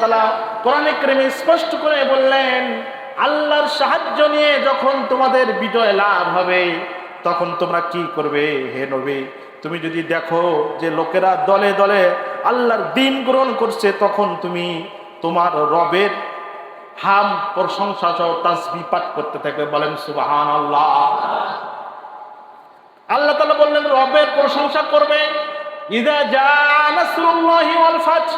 তাআলা কোরআনে কারীমে স্পষ্ট করে বললেন, আল্লাহর সাহায্য নিয়ে যখন তোমাদের বিজয় লাভ হবে তখন তোমরা কি করবে হে নবী? তুমি যদি দেখো যে লোকেরা দলে দলে আল্লাহর দ্বীন গ্রহণ করছে, তখন তুমি তোমার রবের হাম প্রশংসা সহ তাসবিহ পাঠ করতে থাকবে। বলেন সুবহানাল্লাহ। আল্লাহ তাআলা বললেন রবের প্রশংসা করবে। ইযা জাআ নাসরুল্লাহি ওয়াল ফাth,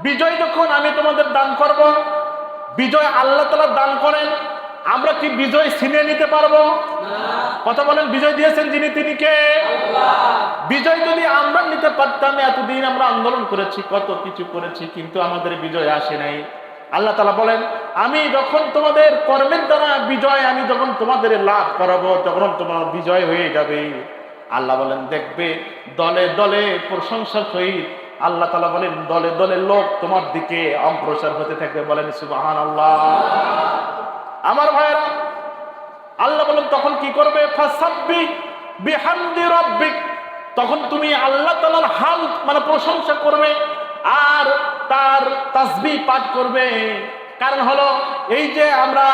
বিজয় যখন আমি তোমাদের দান করব। বিজয় আল্লাহ তাআলা দান করেন, আমরা কি বিজয় ছিনিয়ে নিতে পারবো? কথা বলেন, বিজয় দিয়েছেন যিনি তিনি কে? আল্লাহ। বিজয় যদি আমরা নিতে পারতাম, এতদিন আমরা আন্দোলন করেছি, কত কিছু করেছি, কিন্তু আমাদের বিজয় আসে নাই। আল্লাহ তাআলা বলেন আমি যখন তোমাদের কর্মের দ্বারা বিজয় আমি যখন তোমাদের লাভ করাবো, তখন তোমার বিজয় হয়ে যাবে। আল্লাহ বলেন দেখবে দলে দলে প্রশংসার সহিত আল্লাহ তাআলা বলেন দলে দলে লোক তোমার দিকে অগ্রসর হতে থাকবে। বলেন সুবহানাল্লাহ। আমার ভাইরা, আল্লাহ বলেন তখন কি করবে? ফাসাব্বিহ বিহামদি রাব্বিক, তখন তুমি আল্লাহ তাআলার হামদ মানে প্রশংসা করবে আর তার তাসবিহ পাঠ করবে। কারণ হলো এই যে আমরা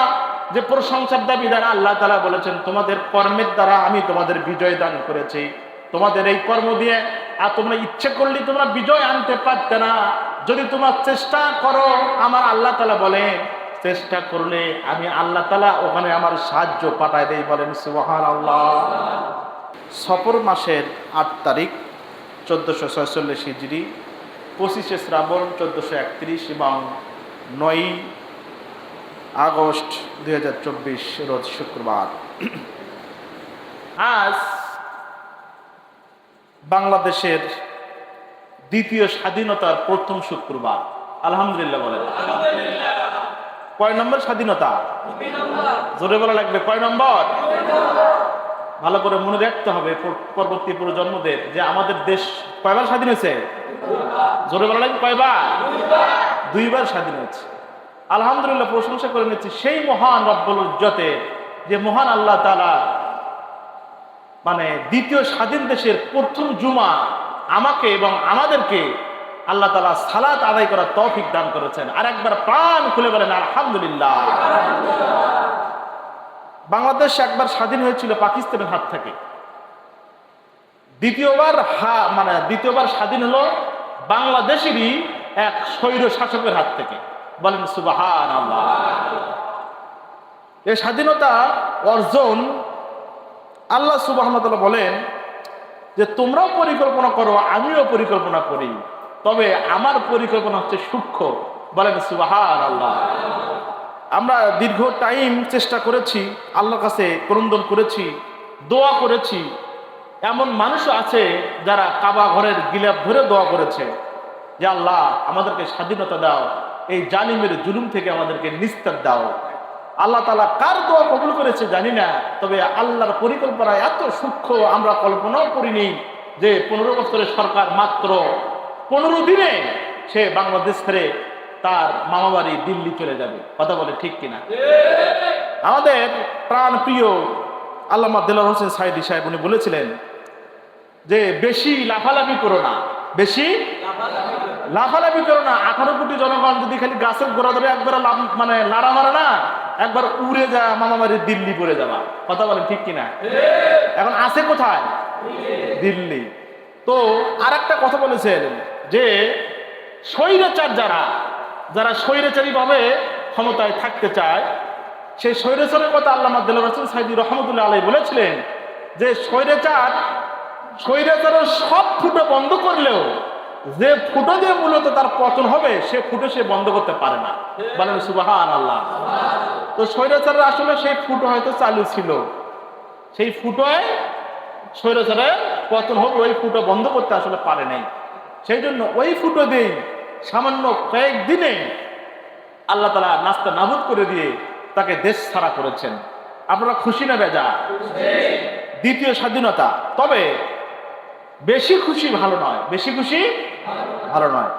যে প্রশংসার দাবিদার, আল্লাহ তাআলা বলেছেন তোমাদের কর্মের দ্বারা আমি তোমাদের বিজয় দান করেছি। তোমাদের এই কর্ম দিয়ে আর তোমরা ইচ্ছে করলে তোমরা বিজয় আনতে পারতে না, যদি তোমরা চেষ্টা করো। আমার আল্লাহ তাআলা বলেন চেষ্টা করলে আমি আল্লাহ তাআলা ওখানে আমার সাহায্য পাঠায় দেই। বলেন সুবহানাল্লাহ। সফর মাসের 8 তারিখ 1446 হিজরি, 25শে শ্রাবণ 1431 এবং 9 আগস্ট 2024 রোজ শুক্রবার। আজ বাংলাদেশের দ্বিতীয় স্বাধীনতার প্রথম শুক্রবার। আলহামদুলিল্লাহ বলেন। কয় নম্বর স্বাধীনতা? জোরে বলা লাগবে, কয় নম্বর? ভালো করে মনে রাখতে হবে পরবর্তী প্রজন্মদের যে আমাদের দেশ কয়বার স্বাধীন হয়েছে? জোরে বলা লাগবে, কয়বার? 2বার স্বাধীন হয়েছে। আলহামদুলিল্লাহ, প্রশংসা করে নিচ্ছি সেই মহান রব্বুল ইজ্জতে যে মহান আল্লাহ তাআলা মানে দ্বিতীয় স্বাধীন দেশের প্রথম জুমা আমাকে এবং আমাদেরকে আল্লাহ তাআলা সালাত আদায় করার তৌফিক দান করেছেন। আর একবার প্রাণ খুলে বলেন আলহামদুলিল্লাহ। বাংলাদেশ একবার স্বাধীন হয়েছিল পাকিস্তানের হাত থেকে, দ্বিতীয়বার স্বাধীন হলো বাংলাদেশেরই এক স্বৈর শাসকের হাত থেকে। বলেন সুবহানাল্লাহ। এই স্বাধীনতা অর্জন আল্লাহ সুবহানাহু ওয়া তাআলা বলেন যে তোমরাও পরিকল্পনা করো, আমিও পরিকল্পনা করি, তবে আমার পরিকল্পনা হচ্ছে সূক্ষ্ম। বলেন সুবহানাল্লাহ। আমরা দীর্ঘ টাইম চেষ্টা করেছি, আল্লাহর কাছে ক্রন্দন করেছি, দোয়া করেছি। এমন মানুষও আছে যারা কাবা ঘরের গিলাফ ধরে দোয়া করেছে যে আল্লাহ আমাদেরকে স্বাধীনতা দাও, এই জালিমের জুলুম থেকে আমাদেরকে নিস্তার দাও। আল্লাহ তাআলা কার দোয়া কবুল করেছে জানি না, তবে আল্লাহর পরিকল্পনা এত সূক্ষ্ম আমরা কল্পনাও করিনি যে 15 বছরের সরকার মাত্র 15 দিনে সে বাংলাদেশ ছেড়ে তার মামাবাড়ি দিল্লি চলে যাবে। কথা বলে ঠিক কিনা? আমাদের প্রাণ প্রিয় আল্লামা দেলোয়ার হোসেন সাঈদী সাহেব উনি বলেছিলেন যে বেশি লাফালাফি করো না, বেশি লাফালাফি করো না। 18 কোটি জনগণ যদি খালি গাছের গোড়া ধরে একবার মানে লাড়া মারে না, একবার উড়ে যা মামাবাড়ির দিল্লি পড়ে যাবা। কথা বলেন ঠিক কিনা? এখন আছে কোথায়? দিল্লি। তো আর একটা কথা বলেছেন যে স্বৈরাচার যারা স্বৈরাচারী ভাবে ক্ষমতায় থাকতে চায়, সেই স্বৈরাচারের কথা আল্লামা দেলোয়ার হোসেন সাঈদী রহমতুল্লাহ আলাইহি বলেছিলেন যে স্বৈরাচারের সব ফুটো বন্ধ করলেও যে ফুটো দিয়ে মূলত তার পতন হবে সে ফুটো সে বন্ধ করতে পারে না। বলেন সুবহানাল্লাহ। তো স্বৈরাচারের আসলে সেই ফুটো হয়তো চালু ছিল, সেই ফুটোয় স্বৈরাচারের পতন হবে, ওই ফুটো বন্ধ করতে আসলে পারে নাই। সেই জন্য ওই ফুটো দিয়ে সামান্য কয়েকদিনে আল্লাহ তাআলা নাস্তা নাবুদ করে দিয়ে তাকে দেশ ছাড়া করেছেন। আপনারা খুশি না বেজা? দ্বিতীয় স্বাধীনতা। তবে বেশি খুশি ভালো নয়, বেশি খুশি ভালো নয়।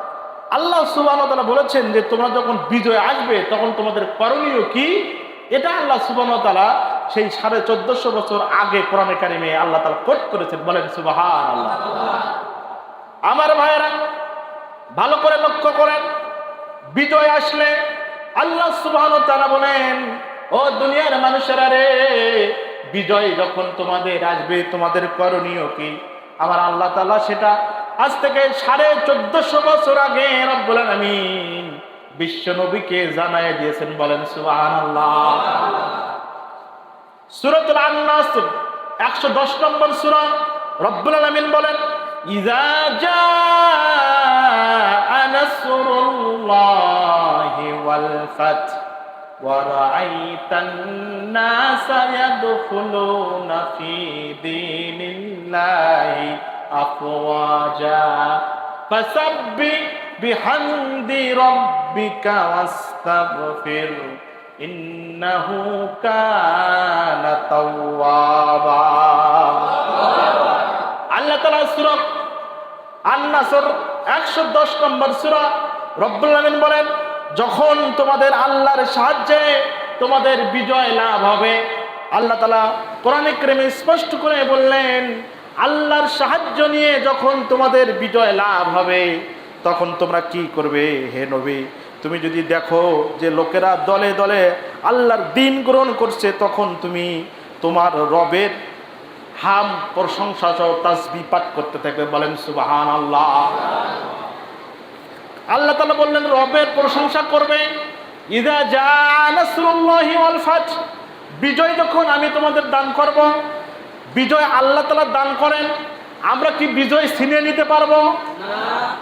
আল্লাহ সুবহানাহু ওয়া তাআলা বলেছেন যে তোমরা যখন বিজয় আসবে তখন তোমাদের করণীয় কি, এটা আল্লাহ সুবহানাহু ওয়া তাআলা সেই 1450 বছর আগে কোরআনে কারিমে আল্লাহ তাআলা কোট করেছেন। বলেন সুবহানাল্লাহ। আমার ভাইয়েরা ভালো করে লক্ষ্য করেন, বিজয় আসলে আল্লাহ সুবহানাহু ওয়া তাআলা বলেন, ও দুনিয়ার মানুষেরা রে, বিজয় যখন তোমাদের আসবে তোমাদের করণীয় কি? আমার আল্লাহ তাআলা সেটা আজ থেকে 1450 বছর আগে রব্বুল আলামিন বিশ্ব নবীকে জানায় দিয়েছেন। বলেন সুবহানাল্লাহ। সূরাতুল আন-নাস 110 নম্বর সূরা। রব্বুল আলামিন বলেন, ইযা জাআ নাসরুল্লাহি ওয়াল ফাত ওয়া রাআইতান নাসা ইয়াদখুলুনা ফি দীনিল্লাহি আফওয়াজা ফাসাব্বিহ বিহামদি রাব্বিকা ওয়াস্তাগফির ইন্নাহু কানা তাওয়াবা। আল্লাহ তাআলা সূরা আন-নাসর 110 নম্বর সূরা। রব্বুল আলামিন বলেন, যখন তোমাদের আল্লাহর সাহায্যে তোমাদের বিজয় লাভ হবে, আল্লাহ তাআলা কোরআনে কারিমে স্পষ্ট করে বললেন, আল্লাহর সাহায্য নিয়ে যখন তোমাদের বিজয় লাভ হবে তখন তোমরা কি করবে? হে নবী, তুমি যদি দেখো যে লোকেরা দলে দলে আল্লাহর দ্বীন গ্রহণ করছে, তখন তুমি তোমার রবের হাম প্রশংসা সহ তাসবিহ পাঠ করতে থাকবে। বলেন সুবহানাল্লাহ। আল্লাহ তাআলা বললেন রবের প্রশংসা করবে। ইযা জাআ নাসরুল্লাহি ওয়াল ফাত, বিজয় যখন আমি তোমাদের দান করব। বিজয় আল্লাহ তাআলা দান করেন, আমরা কি বিজয় ছিনিয়ে নিতে পারবো?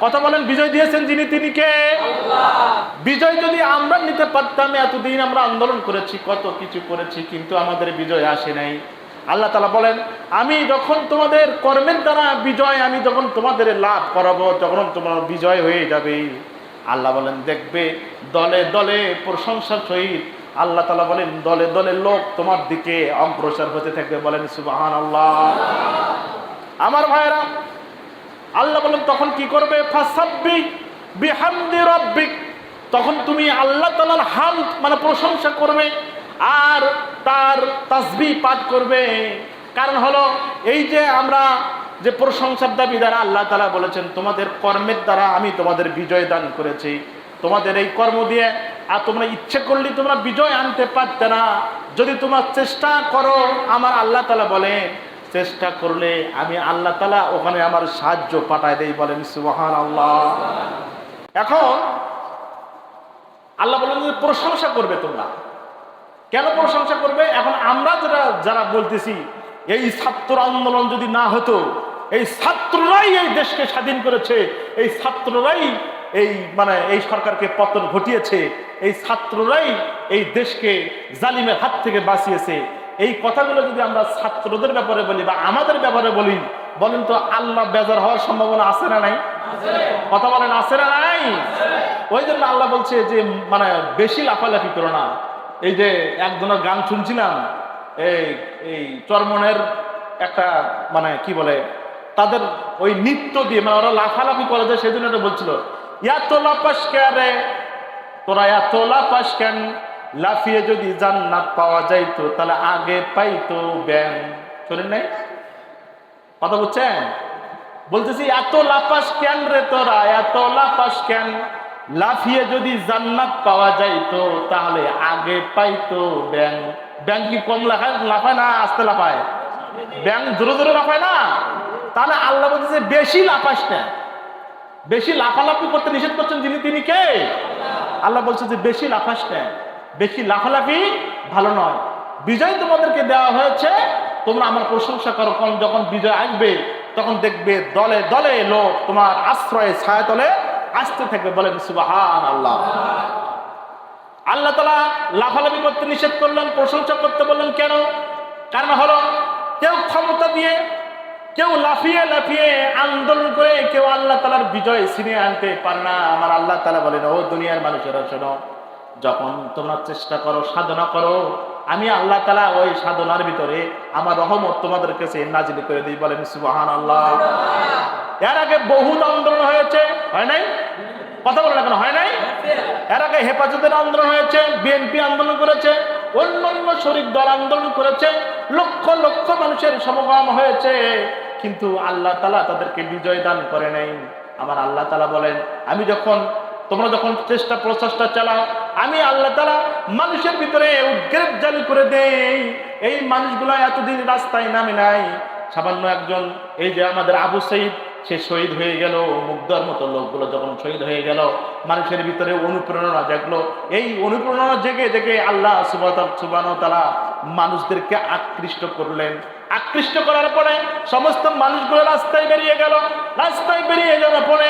কথা বলেন, বিজয় দিয়েছেন যিনি তিনি কে? আল্লাহ। বিজয় যদি আমরা নিতে পারতাম, এতদিন আমরা আন্দোলন করেছি, কত কিছু করেছি, কিন্তু আমাদের বিজয় আসে নাই। আল্লাহ তাআলা বলেন, আমি যখন তোমাদের কর্মের দ্বারা বিজয় আমি যখন তোমাদের লাভ করাবো, যখন তোমার বিজয় হয়ে যাবে, আল্লাহ বলেন দেখবে দলে দলে প্রশংসার সহিত আল্লাহ তাআলা বলেন দলে দলে লোক তোমার দিকে অগ্রসর হতে থাকবে। বলেন সুবহানাল্লাহ। আমার ভাইরা, আল্লাহ বলেন তখন কি করবে? ফাসাব্বিহ বিহামদি রাব্বিক, তখন তুমি আল্লাহ তাআলার হামদ মানে প্রশংসা করবে আর তার তাসবিহ পাঠ করবে। কারণ হলো এই যে আমরা যে প্রশংসার দাবিদার, আল্লাহ তাআলা বলেছেন তোমাদের কর্মের দ্বারা আমি তোমাদের বিজয় দান করেছি। তোমাদের এই কর্ম দিয়ে আর তোমরা ইচ্ছে করলে তোমরা বিজয় আনতে পারতে না, যদি তোমরা চেষ্টা করো। আমার আল্লাহ তাআলা বলেন চেষ্টা করলে আমি আল্লাহ তাআলা ওখানে আমার সাহায্য পাঠায় দেই। বলেন সুবহানাল্লাহ। এখন আল্লাহ বলেন যে প্রশংসা করবে তোমরা। কেন প্রশংসা করবে? এখন আমরা যারা বলতেছি এই ছাত্র আন্দোলন যদি না হতো, এই ছাত্ররাই এই দেশকে স্বাধীন করেছে, এই ছাত্ররাই এই সরকারকে পতন ঘটিয়েছে, এই ছাত্ররাই এই দেশকে জালিমের হাত থেকে বাঁচিয়েছে, এই কথাগুলো যদি আমরা ছাত্রদের ব্যাপারে বলি বা আমাদের ব্যাপারে বলি, বলেন তো আল্লাহ বেজার হওয়ার সম্ভাবনা আছে না নাই? কথা বলেন আছে না নাই? ওই জন্য আল্লাহ বলছে যে বেশি লাফালাফি করো না। এই যে একজনের গান শুনছিলাম, এই চরমনের একটা কি বলে তাদের ওই নৃত্য দিয়ে ওরা লাফালাফি করে যায়, সেজন্য এটা বলছিল এত লাফাস কেন রে তোরা, এত লাফাস কেন? লাফিয়ে যদি জান্নাত পাওয়া যাইতো তাহলে আগে পাইতো ব্যাং। শোনেন নাই? কথা বুঝছেন? বলতেছি এত লাফাস কেন রে তোরা, এত লাফাস কেন? লাফিয়ে যদি জান্নাত পাওয়া যাইতো তাহলে আগে পাইতো ব্যাং। ব্যাং কি কম লাফায় না আস্তে লাফায়? ব্যাং জোরে জোরে লাফায় না? তাহলে আল্লাহ বলতেছে বেশি লাফাস না। বেশি লাফালাফি করতে নিষেধ করছেন যিনি তিনি কে? আল্লাহ বলছে যে বেশি লাফাস না, বেশি লাফালাফি ভালো নয়। বিজয় তোমাদেরকে দেওয়া হয়েছে, তোমরা আমার প্রশংসা করো। যখন বিজয় আসবে তখন দেখবে দলে দলে লোক তোমার আশ্রয়ে ছায়া তলে আসতে থাকবে। বলেন সুবহানাল্লাহ। আল্লাহ তাআলা লাফালাফি করতে নিষেধ করলেন, প্রশংসা করতে বললেন। কেন? কারণ হলো কেউ ক্ষমতা দিয়ে, কেউ লাফিয়ে লাফিয়ে আন্দোলন করে কেউ আল্লাহ তাআলার বিজয় ছিনিয়ে আনতে পারে না। আমার আল্লাহ তাআলা বলেন, ও দুনিয়ার মানুষেরা শোনো, যখন তোমরা চেষ্টা করো, সাধনা করো, আমি আল্লাহ তাআলা ওই সাধনার ভিতরে আমার রহমত তোমাদের কাছে নাজিল করে দিই। বলেন সুবহানাল্লাহ। এর আগে বহুত আন্দোলন হয়েছে, হয় নাই? কথা বলেন এখন, হয় নাই? এর আগে হেফাজতের আন্দোলন হয়েছে, বিএনপি আন্দোলন করেছে, অন্যান্য শরিক দল আন্দোলন করেছে, লক্ষ লক্ষ মানুষের সমাগম হয়েছে, কিন্তু আল্লাহ তাআলা তাদেরকে বিজয় দান করে নাই। আমার আল্লাহ তাআলা বলেন, আমি যখন তোমরা যখন চেষ্টা প্রচেষ্টা চালাও, আমি আল্লাহ তাআলা মানুষের ভিতরে উদ্গ্রেক জারি করে দেই। এই মানুষগুলো এতদিন রাস্তায় নামে নাই, সামান্য একজন এই যে আমাদের আবু সাইদ, সে শহীদ হয়ে গেল, মুগ্ধর মতো লোকগুলো যখন শহীদ হয়ে গেল, মানুষের ভিতরে অনুপ্রেরণা জাগলো। এই অনুপ্রেরণা জেগে জেগে আল্লাহ সুবহানাহু ওয়া তাআলা মানুষদেরকে আকৃষ্ট করলেন। আকৃষ্ট করার পরে সমস্ত মানুষগুলো রাস্তায় বেরিয়ে গেল। রাস্তায় বেরিয়ে যাওয়ার পরে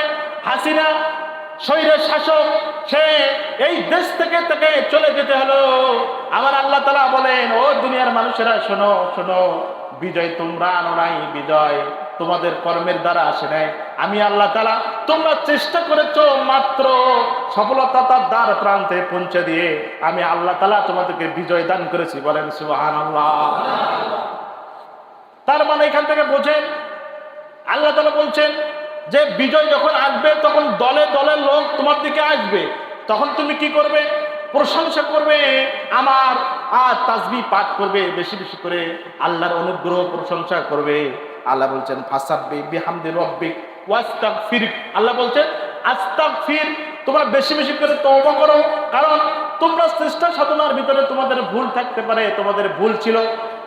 হাসিনা স্বৈরের শাসক, সে এই দেশ থেকে তাকে চলে যেতে হলো। আমার আল্লাহ তাআলা বলেন, ও দুনিয়ার মানুষেরা শোনো শোনো, বিজয় তোমরা আনো নাই, বিজয় তোমাদের কর্মের দ্বারা আসে নাই। আমি আল্লাহ তাআলা, তোমরা চেষ্টা করেছো মাত্র সফলতা তার দ্বার প্রান্তে পৌঁছে দিয়ে আমি আল্লাহ তাআলা তোমাদেরকে বিজয় দান করেছি। বলেন সুবহানাল্লাহ। তার মানে এখান থেকে বোঝেন, আল্লাহ তাআলা বলছেন যে বিজয় যখন আসবে তখন দলে দলে লোক তোমার দিকে আসবে, তখন তুমি কি করবে? প্রশংসা করবে আমার, আর তাসবিহ পাঠ করবে বেশি বেশি করে, আল্লাহর অনুগ্রহ প্রশংসা করবে। আল্লাহ বলছেন ফাসাব্বিহ বিহামদি রাব্বিক ওয়াস্তাগফির। আল্লাহ বলছেন আস্তাগফির, তোমরা বেশি বেশি করে তওবা করো, কারণ তোমরা চেষ্টা সাধনার ভিতরে তোমাদের ভুল থাকতে পারে, তোমাদের ভুল ছিল,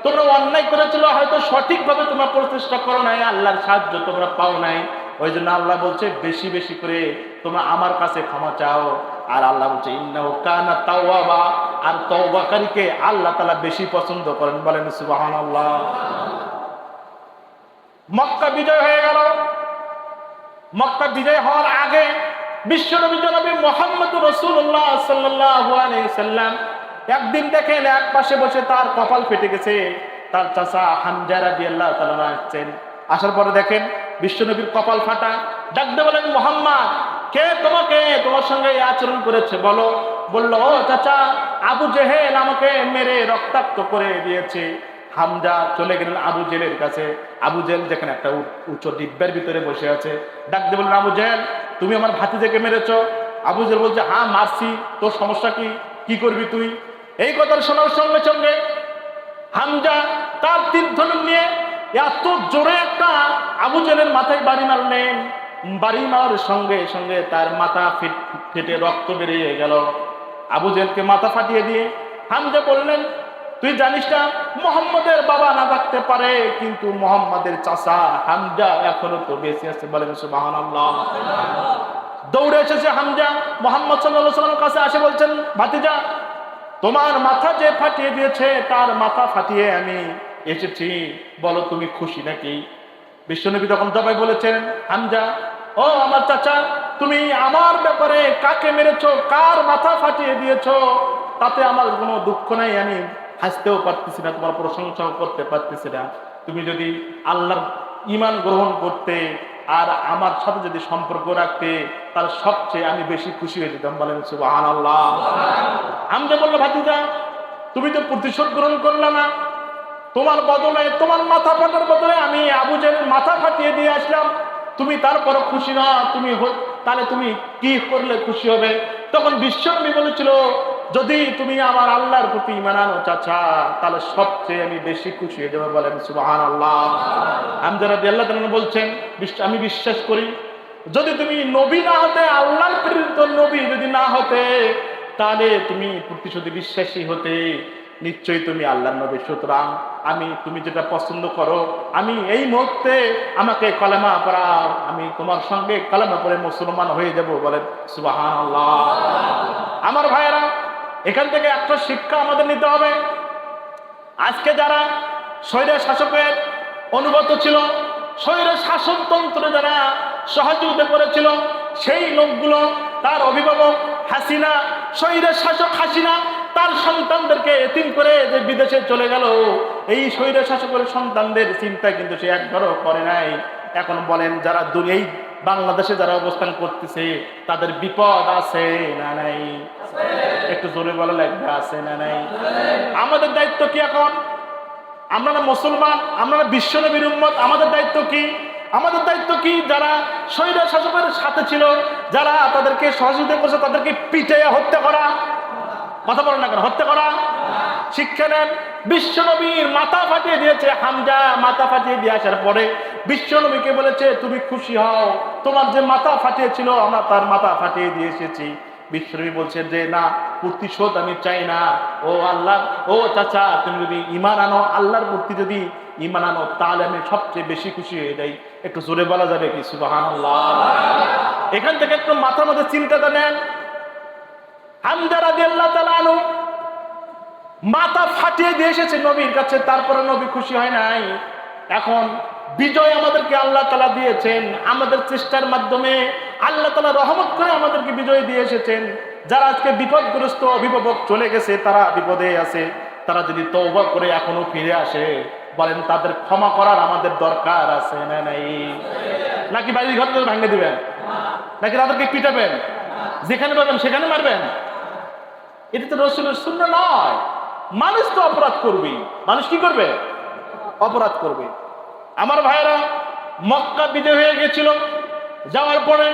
তোমরা অন্যায় করেছিল, হয়তো সঠিকভাবে তোমরা প্রচেষ্টা করো নাই, আল্লাহর সাহায্য তোমরা পাও নাই। ওই জন্য আল্লাহ বলছে বেশি বেশি করে তোমরা আমার কাছে ক্ষমা চাও। আর আল্লাহ বলছে ইন্নাহু কানা তাওয়াবা, আর তওবাকারীকে আল্লাহ তাআলা বেশি পছন্দ করেন। বলেন সুবহানাল্লাহ। মক্কা বিজয় হয়ে গেল। মক্কা বিজয় হওয়ার আগে বিশ্বনবী জনাবে মুহাম্মদুর রাসূলুল্লাহ সাল্লাল্লাহু আলাইহি সাল্লাম একদিন দেখেন এক পাশে বসে তার কপাল ফেটে গেছে, তার চাচা হামজা রাদিয়াল্লাহু তাআলা আসছেন। আসার পরে দেখেন বিশ্বনবীর কপাল ফাটা। ডাকতে বলেন, মুহাম্মদ, কে তোমাকে তোমার সঙ্গে এই আচরণ করেছে বলো? বলল, ও চাচা, আবু জেহেল আমাকে মেরে রক্তাক্ত করে দিয়েছে। হামজা চলে গেলেন আবু জেহেলের কাছে। আবু জেহেল যেখানে একটা উঁচু ডিব্বার ভিতরে বসে আছে, ডাকতে বললেন, আবু জেহেল, তুমি আমার ভাতিজাকে মেরেছো? আবু জেহেল বলছে, হ্যাঁ মারছি, তোর সমস্যা কি? কি করবি তুই? এই কথা শোনার সঙ্গে সঙ্গে হামজা তার তীর ধনুক নিয়ে এত জোরে একটা আবু জেহেলের মাথায় বাড়ি মারলেন। বাড়ি মারার সঙ্গে সঙ্গে তার মাথা ফেটে রক্ত বেরিয়ে গেল। আবু জেহেলকে মাথা ফাটিয়ে দিয়ে হামজা বললেন, তুই জানিস না মুহাম্মদের বাবা না থাকতে পারে, কিন্তু মুহাম্মদের চাচা হামজা এখনো তো বেঁচে আছে। বলেন সুবহানাল্লাহ। দৌড়ে এসেছে হামজা, মুহাম্মদ সাল্লাল্লাহু আলাইহি ওয়াসাল্লামের কাছে আসে বলছেন, ভাতিজা, তোমার মাথা যে ফাটিয়ে দিয়েছে তার মাথা ফাটিয়ে আমি এসেছি, বলো তুমি খুশি নাকি? বিশ্বনবী তখন জবাই বলেছেন, হামজা, ও আমার চাচা, তুমি আমার ব্যাপারে কাকে মেরেছো, কার মাথা ফাটিয়ে দিয়েছো, তাতে আমার কোনো দুঃখ নাই, আমি হাসতেও পারতেছি না, তোমার প্রশংসাও করতে পারতেছি না। তুমি যদি আল্লাহর ঈমান গ্রহণ করতে আর আমার সাথে যদি সম্পর্ক রাখতে, তার সবচেয়ে আমি বেশি খুশি হয়ে যেতাম। বলেন সুবহানাল্লাহ। হামজা বলল, ভাতিজা, তুমি তো প্রতিশোধ গ্রহণ করলে না, তোমার বদলে, তোমার মাথা ফাটার বদলে আমি আবু জেহেলের মাথা ফাটিয়ে দিয়ে আসলাম, তুমি তারপরও খুশি না, তাহলে তুমি কি করলে খুশি হবে? তখন বিশ্বনবী বলেছিল, যদি তুমি আমার আল্লাহর প্রতি ঈমান আনো চাচা, তাহলে সবচেয়ে আমি বেশি খুশি হয়ে যাবো। বলেন সুবহানাল্লাহ। হামজা রাদিয়াল্লাহু তাআলা বলছেন, আমি বিশ্বাস করি যদি তুমি নবী না হতে, আল্লাহর প্রেরিত নবী যদি না হতে, তাহলে তুমি প্রতিশোধে বিশ্বাসী হতে, নিশ্চয়ই তুমি আল্লাহর নবী। সুতরাং তুমি যেটা পছন্দ করো, আমি এই মুহূর্তে আমাকে কলেমা পড়াও, আমি তোমার সঙ্গে কলেমা পড়ে মুসলমান হয়ে যাব। বলেন সুবহানাল্লাহ। আমার ভাইয়েরা, এখান থেকে একটা শিক্ষা আমাদের নিতে হবে। আজকে যারা স্বৈর শাসকের অনুগত ছিল, স্বৈর শাসনতন্ত্রে যারা সহযোগিতা করেছিল, সেই লোকগুলো, তার অভিভাবক হাসিনা, স্বৈর শাসক হাসিনা তার সন্তানদেরকে এতিম করে যে বিদেশে চলে গেল, এই স্বৈর শাসকের সন্তানদের চিন্তা কিন্তু সে একবারও করে নাই। এখন বলেন, যারা এই বাংলাদেশে যারা অবস্থান করতেছে, তাদের বিপদ আছে না নাই? একটু জোরে বলা লাগবে, আছে না নাই? আমাদের দায়িত্ব কি এখন? আমরা না মুসলমান, আমরা না বিশ্বনবীর উম্মত, আমাদের দায়িত্ব কি? আমাদের দায়িত্ব কি? যারা স্বৈর শাসকের সাথে ছিল, যারা তাদেরকে সহযোগিতা করছে, তাদেরকে পিটাইয়া হত্যা করা। কথা বলেন না কেন? হত্যা করা। শিক্ষা নেন। বিশ্বনবীর মাথা ফাটিয়ে দিয়েছে হামজা, মাথা ফাটিয়ে দিয়ে আসার পরে বিশ্বনবীকে বলেছে, তুমি খুশি হও, তোমার যে মাথা ফাটিয়েছিল আমরা তার মাথা ফাটিয়ে দিয়ে এসেছি। বিশ্বনবী বলছেন যে না, প্রতিশোধ আমি চাই না। ও আল্লাহ, ও চাচা, তুমি যদি ঈমান আনো, আল্লাহর প্রতি যদি ঈমান আনো, তাহলে আমি সবচেয়ে বেশি খুশি হয়ে যাই। একটু জোরে বলা যাবে কি সুবহানাল্লাহ? এখান থেকে একটু মাথার মধ্যে চিন্তাটা নেন। হামজা রাদিয়াল্লাহু তাআলা আনহু মাথা ফাটিয়ে দিয়ে এসেছে নবীর কাছে, তারপরে নবী খুশি হয় নাই। এখন বিজয় আমাদেরকে আল্লাহ তাআলা দিয়েছেন, আমাদের চেষ্টার মাধ্যমে আল্লাহ তাআলা রহমত করে আমাদেরকে বিজয় দিয়ে এসেছেন। যারা আজকে বিপদগ্রস্ত, অভিভাবক চলে গেছে, তারা বিপদে আছে, তারা যদি তওবা করে এখনো ফিরে আসে, বলেন তাদের ক্ষমা করার আমাদের দরকার আছে না নাই? নাকি বাড়ির ঘর ভাঙে দিবেন? নাকি তাদেরকে পিটাবেন? যেখানে পাবেন সেখানে মারবেন? এটা তো রাসূলের সুন্নাহ নয়। মানুষ তো অপরাধ করবে, মানুষ কি করবে? অপরাধ করবে। আমার ভাইরা, মক্কা বিজয় হয়ে গেছিল, যাওয়ার পরে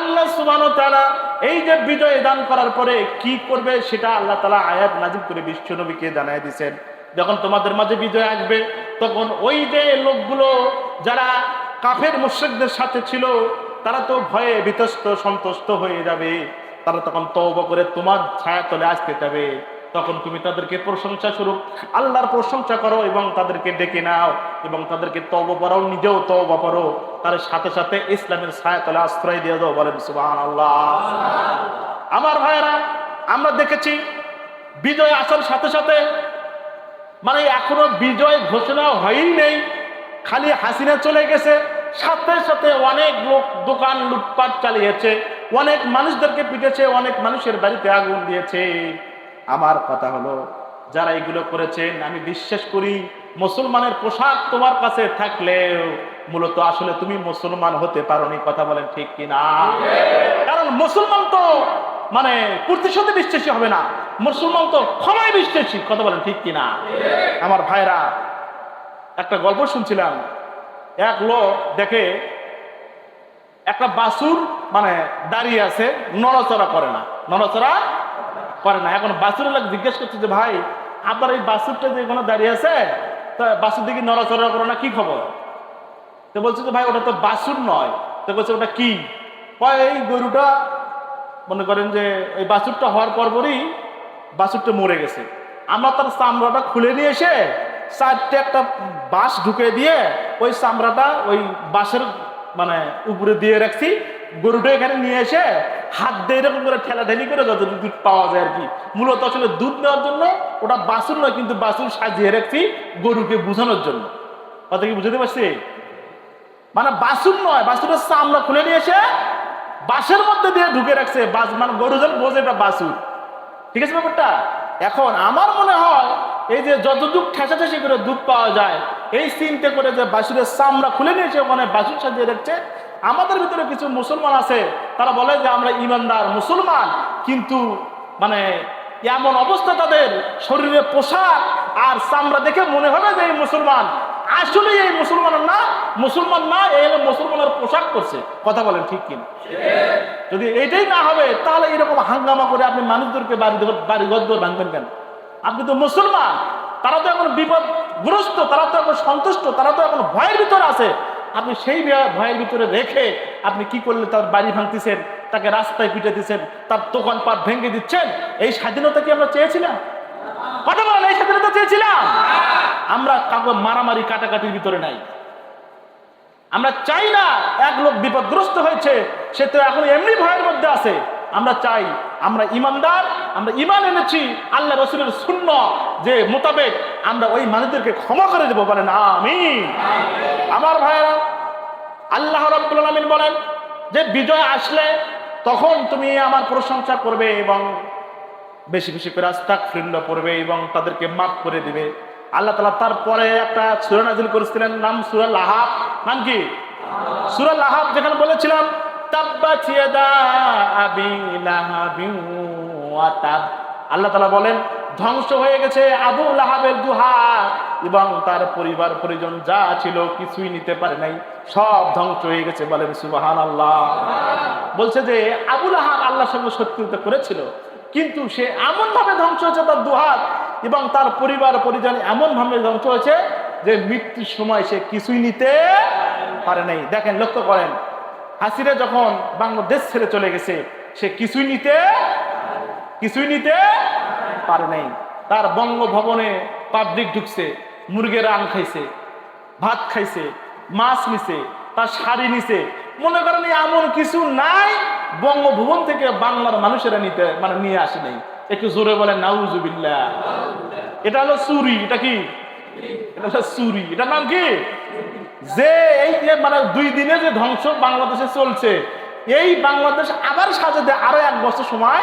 আল্লাহ সুবহানাহু ওয়া তাআলা এই যে বিজয় দান করার পরে কি করবে সেটা আল্লাহ তাআলা আয়াত নাযিল করে বিশ্ব নবীকে জানায় দিয়েছেন। যখন তোমাদের মাঝে বিজয় আসবে, তখন ওই যে লোকগুলো যারা কাফের মুশরিকদের সাথে ছিল, তারা তো ভয়ে বিতস্ত সন্তুষ্ট হয়ে যাবে। তারা তখন তওবা করে তোমার ছায়াতলে আসতে যাবে। তখন তুমি তাদেরকে প্রশংসা স্বরূপ আল্লাহর প্রশংসা করো এবং তাদেরকে ডেকে নাও এবং তাদেরকে তওবা করাও, নিজেও তওবা করো। তার সাথে সাথে ইসলামের ছায়াতলে আশ্রয় দিয়ে দাও। বলেন সুবহানাল্লাহ। আমার ভাইয়েরা, আমরা দেখেছি বিজয় আসার সাথে সাথে, মানে এখনো বিজয় ঘোষণা হয়ই নেই, খালি হাসিনা চলে গেছে, সাথে সাথে অনেক লোক দোকান লুটপাট চালিয়েছে, অনেক মানুষদেরকে পিটেছে, অনেক মানুষের বাড়িতে আগুন দিয়েছে। আমার কথা হলো, যারা এগুলো করেছেন, আমি বিশ্বাস করি মুসলমানের পোশাক তোমার কাছে থাকলেও মূলত আসলে তুমি মুসলমান হতে পারোনি। কথা বলেন ঠিক কিনা? কারণ মুসলমান তো মানে প্রতিশোধে বিশ্বাসী হবে না, মুসলমান তো ক্ষমায় বিশ্বাসী। কথা বলেন ঠিক কিনা? আমার ভাইরা, একটা গল্প শুনছিলাম। এক লোক দেখে একটা বাছুর মানে দাঁড়িয়ে আছে, নড়াচড়া করে না, নড়াচড়া করে না। এখন বাছুরের লোক জিজ্ঞেস করছে যে ভাই, আপনার এই বাছুরটা যে কোনো দাঁড়িয়ে আছে, তা বাছুর দিকে নড়াচড়া করে না, কি খবর? তো বলছে যে ভাই, ওটা তো বাছুর নয়। তো বলছে ওটা কি? এই গরুটা, মনে করেন যে এই বাছুরটা হওয়ার পরপরই বাছুরটা মরে গেছে। আমরা তার চামড়াটা খুলে নিয়ে এসে চারটে একটা বাঁশ ঢুকে দিয়ে ওই চামড়াটা ওই বাঁশের মানে উপরে দিয়ে রাখছি। গরুটা এখানে নিয়ে এসে হাত দিয়ে এরকম করে ঠেলাঠেলি করে যত দুধ পাওয়া যায় আর কি। মূলত আসলে দুধ নেওয়ার জন্য ওটা বাছুর নয়, কিন্তু বাছুর সাজিয়ে রাখছি গরুকে বোঝানোর জন্য। কথা কি বুঝতে পারছি? মানে বাছুর নয়, বাছুরের চামড়া খুলে নিয়ে এসে বাঁশের মধ্যে দিয়ে ঢুকে রাখছে, মানে গরু যেন বোঝে এটা বাছুর। ঠিক আছে ব্যাপারটা? এখন আমার মনে হয় এই যে যতটুক ঠেসাঠেসি করে দুধ পাওয়া যায়, এই চিন্তা করে যে বাছুরের চামড়া খুলে নিয়েছে, ওখানে বাছুর সাজিয়ে রাখছে। আমাদের ভিতরে কিছু মুসলমান আছে, তারা বলে যে আমরা ইমানদার মুসলমান, কিন্তু মানে এমন অবস্থা তাদের শরীরে পোশাক আর চামড়া দেখে মনে হবে যে এই মুসলমান, আসলে এই মুসলমান না, মুসলমান না, এই মুসলমানের পোশাক করছে। কথা বলেন ঠিক কিনা? যদি এইটাই না হবে, তাহলে এরকম হাঙ্গামা করে আপনি মানুষদেরকে বাড়ি ঘর ভাঙবেন কেন? আপনি তো মুসলমান, তারা তো এখন বিপদগ্রস্ত, তারা তো এখন সন্তুষ্ট, তারা তো এখন ভয়ের ভিতরে আছে। আপনি সেই ভয়ের ভিতরে রেখে আপনি কি করলে তার বাড়ি ভাঙতেছেন, তাকে রাস্তায় পিটে দিচ্ছেন, তার দোকানপাট ভেঙে দিচ্ছেন। এই স্বাধীনতা কি আমরা চেয়েছিলাম? কথা বলেন, এই স্বাধীনতা চেয়েছিলাম? আমরা কাউকে মারামারি কাটাকাটির ভিতরে নাই। আমরা চাই না এক লোক বিপদগ্রস্ত হয়েছে, সে তো এখন এমনি ভয়ের মধ্যে আছে। আমরা চাই আমরা ইমানদার, আমরা ইমান এনেছি আল্লাহ রাসূলের সুন্নাহ যে মোতাবেক, আমরা ওই মানুষদেরকে ক্ষমা করে দেব। বলেন আমিন। আমার ভাইয়েরা, আল্লাহ রাব্বুল আলামিন বলেন যে বিজয় আসলে তখন তুমি আমার প্রশংসা করবে এবং বেশি বেশি করে আস্তাগফিরুল্লাহ পড়বে এবং তাদেরকে মাফ করে দিবে। আল্লাহ তাআলা তারপরে একটা সূরা নাযিল করেছিলেন, নাম সূরা লাহাব। নাম কি? সূরা লাহাব, যেখানে বলেছিলাম তাব্বাত ইয়াদা আবি লাহাবিন ওয়া তাব। আল্লাহ তাআলা বলেন ধ্বংস হয়ে গেছে আবু লাহাবের দুহা এবং তার পরিবার পরিজন যা ছিল কিছুই নিতে পারে নাই, সব ধ্বংস হয়ে গেছে। বলেন সুবহানাল্লাহ। বলছে যে আবু লাহাব আল্লাহর সঙ্গে শত্রুতা করেছিল, কিন্তু সে এমন ভাবে ধ্বংস হয়েছে, তার দুহাত এবং তার পরিবার পরিজন এমন ভাবে ধ্বংস হয়েছে যে মৃত্যুর সময় সে কিছুই নিতে পারে নাই। দেখেন, লক্ষ্য করেন, হাসিনা যখন বাংলাদেশ ছেড়ে চলে গেছে, সে কিছুই নিতে পারে নাই। তার বঙ্গভবনে পাবলিক ঢুকছে, মুরগের রান খাইছে, ভাত খাইছে, মাছ নিছে, তার শাড়ি নিছে। মনে করেন এমন কিছু নাই বঙ্গভবন থেকে বাংলার মানুষেরা নিয়ে আসে নাই। একটু জোরে বলেন নাউজুবিল্লাহ। এটা হলো চুরি। এটা কি? এটা হলো চুরি। এটার নাম কি? যে এই যে 2 দিনে যে ধ্বংস বাংলাদেশে চলছে, এই বাংলাদেশ আবার সাজাতে আরো 1 বছর সময়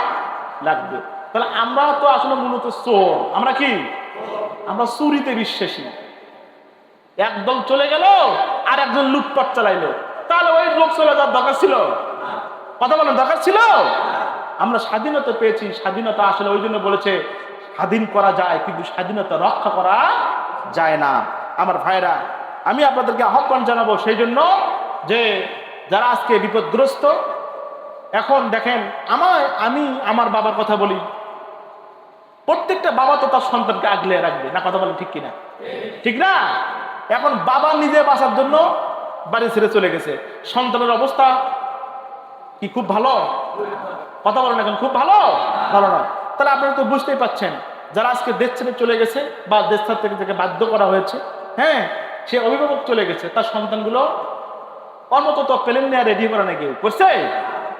লাগবে। তাহলে আমরা তো আসলে মূলত চোর। আমরা কি? আমরা চুরিতে বিশ্বাসী। একদল চলে গেল আর একজন লুটপাট চালাইলো, তাহলে ওই লোক চলে যাওয়ার দরকার ছিল? কথা বলেন, দরকার ছিল? আমরা স্বাধীনতা পেয়েছি। স্বাধীনতা আসলে ওই জন্য বলেছে স্বাধীন করা যায়, কিন্তু স্বাধীনতা রক্ষা করা যায় না। আমার ভাইরা, আমি আপনাদেরকে আহ্বান জানাবো সেই জন্য যে যারা আজকে বিপদগ্রস্ত, এখন দেখেন আমি আমার বাবার কথা বলি, প্রত্যেকটা বাবা তো তার সন্তানকে আগলে রাখবে না। কথা বলেন ঠিক কিনা? ঠিক না? এখন বাবা নিজে বাঁচার জন্য বাড়ি ছেড়ে চলে গেছে, সন্তানের অবস্থা কি খুব ভালো? কথা বলেন এখন, খুব ভালো না। তাহলে আপনারা তো বুঝতেই পাচ্ছেন, যারা আজকে দেশ ছেড়ে চলে গেছে বা দেশ থেকে বাধ্য করা হয়েছে, হ্যাঁ, সে অভিভাবক চলে গেছে, তার সন্তানগুলো অন্যত তো প্লেন নেওয়া রেডি করে না, কেউ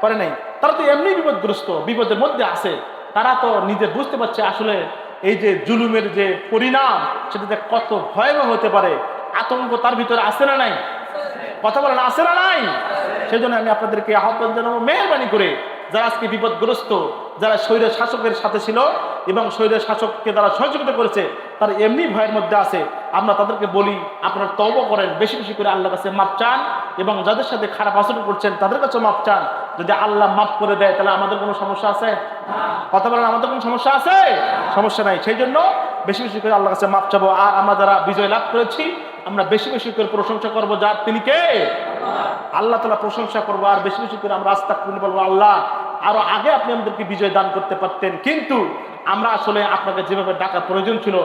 করে নাই। তারা তো এমনি বিপদগ্রস্ত, বিপদের মধ্যে আছে। তারা তো নিজে বুঝতে পারছে আসলে এই যে জুলুমের যে পরিণাম, সেটাতে কত ভয়াবহ হতে পারে। আতঙ্ক তার ভিতরে আছে না নাই? কথা বলেন, আছে না নাই? সেই জন্য আমি আপনাদেরকে আহ্বান জানাবো, মেহরবানি করে যারা আজকে বিপদগ্রস্ত, যারা স্বৈর শাসকের সাথে ছিল এবং স্বৈর শাসককে যারা সহযোগিতা করেছে, তারা এমনি ভয়ের মধ্যে আছে, আমরা তাদেরকে বলি আপনারা তওবা করেন, বেশি বেশি করে আল্লাহর কাছে মাপ চান, এবং যাদের সাথে খারাপ আচরণ করছেন তাদের কাছে মাপ চান। যদি আল্লাহ মাফ করে দেয় তাহলে আমাদের কোনো সমস্যা আছে? কথা বলেন, আমাদের কোনো সমস্যা আছে? সমস্যা নাই। সেই জন্য বেশি বেশি করে আল্লাহর কাছে মাপ চাবো। আর আমরা যারা বিজয় লাভ করেছি, আমরা বেশি বেশি করে প্রশংসা করবো, যার তিনি কে? আল্লাহ তাআলা প্রশংসা করবো। আর বেশি বেশি করে আমরা আস্তাগফিরুল্লাহ বলবো, আল্লাহ আরো আগে আপনি আমাদেরকে বিজয় দান করতে পারতেন, কিন্তু আমরা আসলে আপনাকে যেভাবে ডাকার প্রয়োজন ছিল,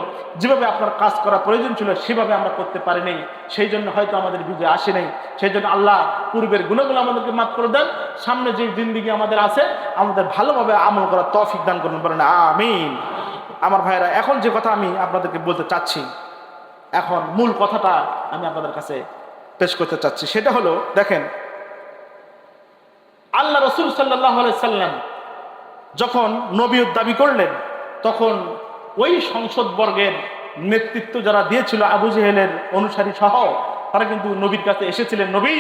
যেভাবে আপনার কাজ করা প্রয়োজন ছিল, সেভাবে আমরা করতে পারিনি। সেই জন্য হয়তো আমাদের বিজয় আসে নাই। সেই জন্য আল্লাহ পূর্বের গুণাগুলো আমাদেরকে মাফ করে দেন। সামনে যে জিন্দেগি আমাদের আছে, আমাদের ভালোভাবে আমল করার তৌফিক দান করুন, বলেন আমিন। আমার ভাইরা, এখন যে কথা আমি আপনাদেরকে বলতে চাচ্ছি, এখন মূল কথাটা আমি আপনাদের কাছে পেশ করতে চাচ্ছি, সেটা হলো, দেখেন, আল্লাহ রাসূল সাল্লাল্লাহু আলাইহি সাল্লাম যখন নবীর দাবি করলেন, তখন ওই সংসদ বর্গের নেতৃত্ব যারা দিয়েছিল, আবু জেহেলের অনুসারী সহ, তারা কিন্তু নবীর কাছে এসেছিলেন, নবী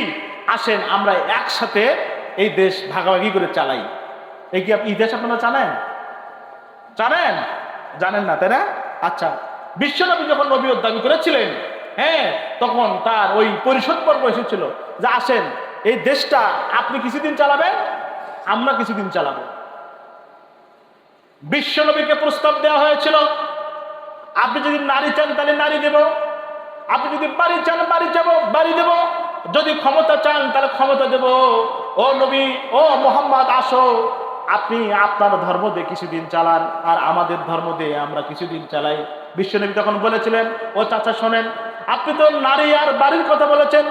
আসেন আমরা একসাথে এই দেশ ভাগাভাগি করে চালাই। এই দেশ আপনারা জানেন না, তাই না? আচ্ছা, বিশ্বনবী যখন নবীর দাবি করেছিলেন, হ্যাঁ, তখন তার ওই পরিষদ পর্ব এসেছিল যে আসেন এই দেশটা আপনি কিছুদিন চালাবেন, আমরা কিছুদিন চালাবো। বিশ্বনবীকে প্রস্তাব দেওয়া হয়েছিল, আপনি যদি নারী চান তাহলে নারী দেব, আপনি যদি বাড়ি চান বাড়ি দেব, যদি ক্ষমতা চান তাহলে ক্ষমতা দেব। ও নবী, ও মোহাম্মদ, আসো, আপনি আপনার ধর্ম দিয়ে কিছুদিন চালান, আর আমাদের ধর্ম দিয়ে আমরা কিছুদিন চালাই। বিশ্বনবী তখন বলেছিলেন, ও চাচা শোনেন, আপনি তো নারী আর বাড়ির কথা বলেছেন,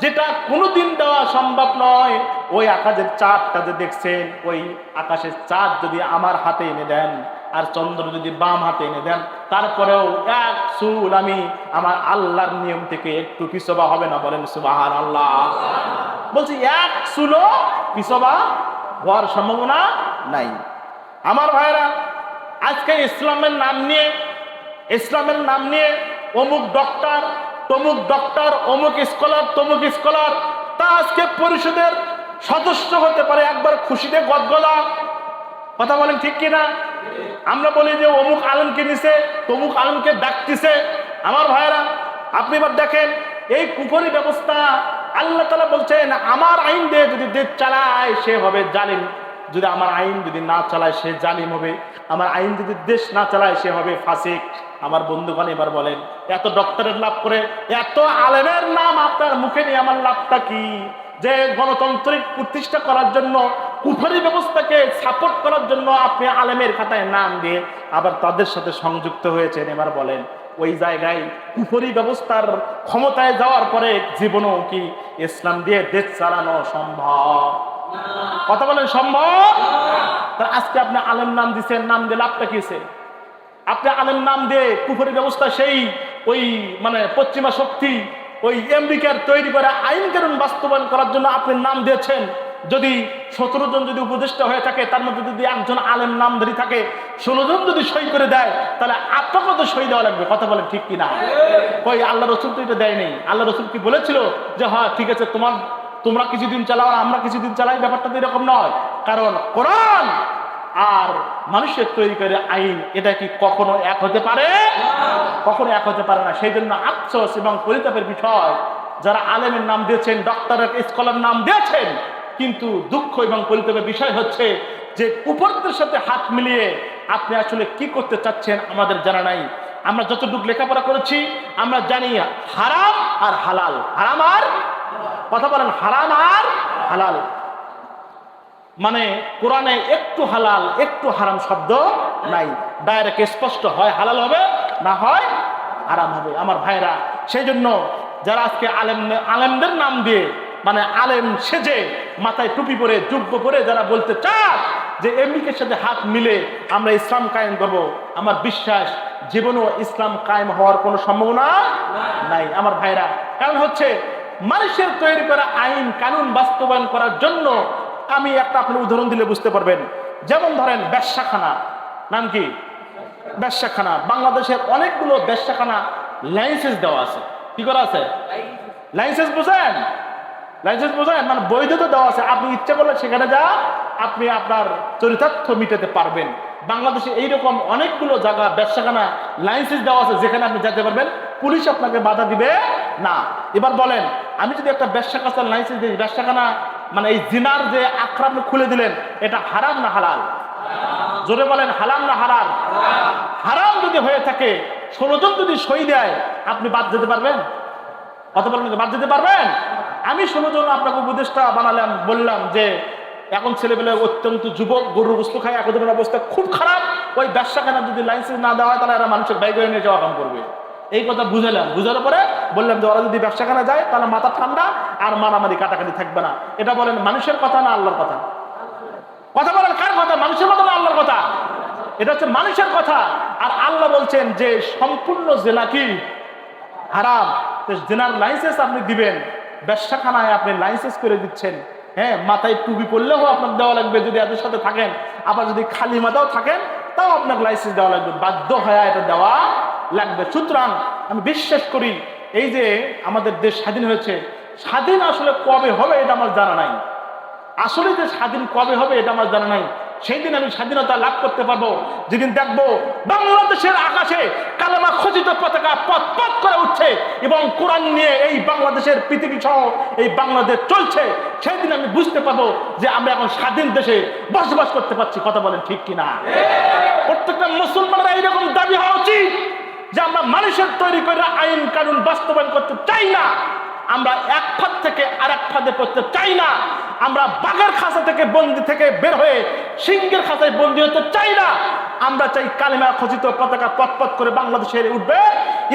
যেটা কোনোদিন দেওয়া সম্ভব নয়। ওই আকাশের চাঁদটা যে দেখছেন, ওই আকাশের চাঁদ যদি আমার হাতে এনে দেন, আর চন্দ্র যদি বাম হাতে এনে দেন, তারপরেও এক চুল আমি আমার আল্লাহর নিয়ম থেকে একটু পিছবা হবে না, বলেন সুবহানাল্লাহ। বলছি এক চুলও পিছবা হওয়ার সম্ভাবনা নাই। আমার ভাইরা, আজকে ইসলামের নাম নিয়ে অমুক ডক্টর, তমুক ডক্টর, অমুক স্কলার, তমুক স্কলার, তা আজকে পরিষদের সদস্য হতে পারে একবার খুশিতে গদগদা। কথা বলেন ঠিক কিনা? আমরা বলি যে অমুক আলেমকে নিছে, তমুক আলেমকে ডাকতেছে। আমার ভাইরা, আপনি এবার দেখেন এই কুফরি ব্যবস্থা। আল্লাহ তাআলা বলছেন, আমার আইন দিয়ে যদি দেশ চালায় সে হবে জালিম, যদি আমার আইন যদি না চালায় সে জালিম হবে, আমার আইন যদি দেশ না চালায় সে হবে ফাসিক। আমার বন্ধুগণ, এবার বলেন, এত ডক্টরের লাভ করে, এত আলেমের নাম আপনার মুখে নিয়ে আমার লাভটা কি? যে গণতান্ত্রিক প্রতিষ্ঠা করার জন্য, কুফরি ব্যবস্থাকে সাপোর্ট করার জন্য আপনি আলেমের খাতায় নাম দিয়ে আবার তাদের সাথে সংযুক্ত হয়েছেন। এবার বলেন, ওই জায়গায় কুফরি ব্যবস্থার ক্ষমতায় যাওয়ার পরে জীবনও কি ইসলাম দিয়ে দেশ চালানো সম্ভব? কথা বলেন সম্ভব? তাহলে আজকে আপনি আলেম নাম দিচ্ছেন, নাম দিয়ে লাভটা কিছে? আপনি আলেম নাম দিয়ে কুফরি ব্যবস্থা সেই ওই মানে পশ্চিমা শক্তি ওই আমেরিকার তৈরি করা আইন কানুন বাস্তবায়ন করার জন্য আপনি নাম দিয়েছেন। যদি 17 জন যদি উপদেষ্টা হয়ে থাকে, তার মধ্যে যদি একজন আলেম নামধারী থাকে, 16 জন যদি সই করে দেয়, তাহলে আপনাকে তো সই দেওয়া লাগবে। কথা বলেন ঠিক কিনা? ওই আল্লাহ রসুল তো এটা দেয়নি। আল্লাহ রসুল কি বলেছিল যে হ্যাঁ ঠিক আছে তোমরা কিছুদিন চালাও আর আমরা কিছুদিন চালাই? ব্যাপারটা তো এরকম নয়। কারণ কোরআন আর মানুষের তৈরি করে আইন এটা কি কখনো এক হতে পারে? কখনো এক হতে পারে না। সেই জন্য আফসোস এবং পরিতাপের বিষয়, যারা আলেমের নাম দিয়েছেন, ডক্টরেট স্কলার নাম দিয়েছেন, কিন্তু দুঃখ এবং পরিতাপের বিষয় হচ্ছে যে উপরদের সাথে হাত মিলিয়ে আপনি আসলে কি করতে চাচ্ছেন আমাদের জানা নাই। আমরা যতটুকু লেখাপড়া করেছি আমরা জানি হারাম আর হালাল, হারাম আর কথা বলেন হারাম আর হালাল। মানে কোরআনে একটু হালাল একটু হারাম শব্দ নাই, ডাইরেক্ট স্পষ্ট, হয় হালাল হবে না হয় হারাম হবে। আমার ভাইরা, সেই জন্য যারা আজকে আলেমদের নাম দিয়ে মানে আলেম সেজে মাথায় টুপি পরে জুব্ব পরে যারা বলতে চায় যে আমেরিকার সাথে হাত মিলে আমরা ইসলাম কায়েম করব, আমার বিশ্বাস জীবনেও ইসলাম কায়েম হওয়ার কোনো সম্ভাবনা নাই। আমার ভাইরা, কারণ হচ্ছে মানুষের তৈরি করা আইন কানুন বাস্তবায়ন করার জন্য আমি একটা আপনার উদাহরণ দিলে বুঝতে পারবেন। যেমন ধরেন বেশ্যাখানা, নাম কি? বেশ্যাখানা। বাংলাদেশের অনেকগুলো বেশ্যাখানা লাইসেন্স দেওয়া আছে। কি করা আছে? লাইসেন্স বোঝেন? লাইসেন্স বোঝেন মানে বৈধতা দেওয়া আছে। আপনি ইচ্ছা করলে সেখানে যা আপনি আপনার চরিতার্থ মিটাতে পারবেন। বাংলাদেশে এইরকম অনেকগুলো জায়গা বেশ্যাখানা লাইসেন্স দেওয়া আছে যেখানে আপনি যেতে পারবেন, পুলিশ আপনাকে বাধা দিবে না। এবার বলেন, আমি যদি একটা বেশ্যাখানার লাইসেন্স দিই, বেশ্যাখানা মানে এই জিনার যে আখড়া আপনি খুলে দিলেন, এটা হারাম না হালাল? জোরে বলেন, হারাম না হালাল? হারাম যদি হয়ে থাকে 16 জন যদি সই দেয়, আপনি বাদ যেতে পারবেন? কথা বলেন, বাদ যেতে পারবেন? আমি 16 জন আপনাকে উপদেষ্টা বানালাম, বললাম যে এখন ছেলেবেলে অত্যন্ত যুবক, গরুর গোশত খায়, একের অবস্থা খুব খারাপ, ওই ব্যবসাখানা যদি লাইসেন্স না দেওয়া হয় তাহলে এরা মানুষের বাইক নিয়ে যাওয়া কাম করবে। এই কথা বুঝালাম। বুঝার পরে বললাম যে ওরা যদি ব্যবসাখানা যায় তাহলে মাথা ঠান্ডা আর মারামারি কাটাকাটি থাকবে না। এটা বলেন মানুষের কথা না আল্লাহর কথা? কথা বলেন কার কথা? মানুষের কথা না আল্লাহর কথা? এটা হচ্ছে মানুষের কথা। আর আল্লাহ বলছেন যে সম্পূর্ণ জেনা কি হারাম। জেনার লাইসেন্স আপনি দিবেন, ব্যবসাখানায় আপনি লাইসেন্স করে দিচ্ছেন। হ্যাঁ, মাথায় টুপি পরলেও আপনার দেওয়া লাগবে যদি এদের সাথে থাকেন, আবার যদি খালি মাথাও থাকেন তাও আপনার লাইসেন্স দেওয়া লাগবে, বাধ্য হয়ে এটা দেওয়া লাগবে। সুতরাং আমি বিশ্বাস করি এই যে আমাদের দেশ স্বাধীন হয়েছে, স্বাধীন আসলে কবে হবে এটা আমার জানা নাই। আসলে যে স্বাধীন কবে হবে এটা আমার জানা নাই। সেই দিন আমি স্বাধীনতা লাভ করতে পারবো যেদিন দেখবো বাংলাদেশের আকাশে কালেমা খচিত পতাকা পথ পথ করে উঠছে এবং কোরআন নিয়ে এই বাংলাদেশের পৃথিবী সহ এই বাংলাদেশ চলছে। সেই দিন আমি বুঝতে পারবো যে আমরা এখন স্বাধীন দেশে বসবাস করতে পারছি। কথা বলেন ঠিক কিনা? প্রত্যেকটা মুসলমানরা এইরকম দাবি হওয়া উচিত যে আমরা মানুষের তৈরি করে আইন কানুন বাস্তবায়ন করতে চাই না, আমরা এক ফাঁদ থেকে আর এক ফাঁদে পড়তে চাই না, আমরা বাঘের খাঁচা থেকে বন্দি থেকে বের হয়ে সিংহের খাঁচায় বন্দি হতে চাই না। আমরা চাই কালেমা খচিত পতাকা পথ পথ করে বাংলাদেশে উঠবে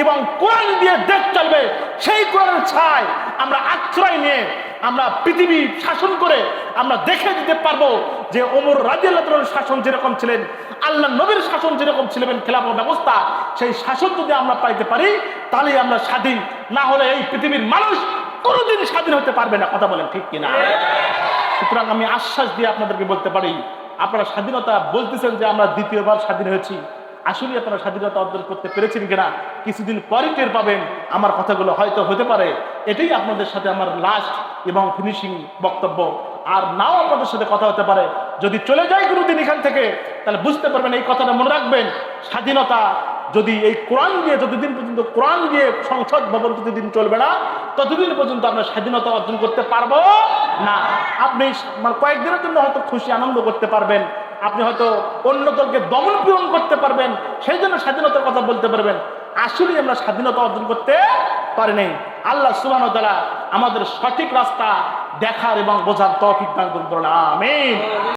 এবং কোরআন দিয়ে দেশ চলবে। সেই কোরআনের ছায় আমরা আশ্রয় নিয়ে আমরা পৃথিবী শাসন করে আমরা দেখে দিতে পারবো যে ওমর রাদিয়াল্লাহু তাআলার শাসন যেরকম ছিলেন, আল্লাহ নবীর শাসন যেরকম ছিলেন, খেলাফত ব্যবস্থা, সেই শাসন যদি আমরা পাইতে পারি তাহলে আমরা স্বাধীন। না হলে এই পৃথিবীর মানুষ কোনোদিন স্বাধীন হতে পারবে না। কথা বলেন ঠিক কিনা? সুতরাং আমি আশ্বাস দিয়ে আপনাদেরকে বলতে পারি, আপনারা স্বাধীনতা বলতেছেন যে আমরা দ্বিতীয়বার স্বাধীন হয়েছি, আসলে আপনারা স্বাধীনতা অর্জন করতে পেরেছেন কিনা কিছুদিন পরে টের পাবেন। আমার কথাগুলো হয়তো হতে পারে এটাই আপনাদের সাথে আমার লাস্ট এবং ফিনিশিং বক্তব্য, আর নাও আপনাদের সাথে কথা হতে পারে। যদি চলে যায় কোনোদিন এখান থেকে তাহলে বুঝতে পারবেন, এই কথাটা মনে রাখবেন, স্বাধীনতা যদি এই কোরআন দিয়ে যতদিন পর্যন্ত কোরআন দিয়ে সংসদ ভবন যতদিন চলবে না ততদিন পর্যন্ত আমরা স্বাধীনতা অর্জন করতে পারবো না। আপনি মানে কয়েকদিনের জন্য হয়তো খুশি আনন্দ করতে পারবেন, আপনি হয়তো অন্য দলকে দমন পীড়ন করতে পারবেন, সেই জন্য স্বাধীনতার কথা বলতে পারবেন। আসলে আমরা স্বাধীনতা অর্জন করতে পারি নাই। আল্লাহ সুবহানাহু ওয়া তাআলা আমাদের সঠিক রাস্তা দেখার এবং বোঝার তৌফিক দান করুন। আমিন।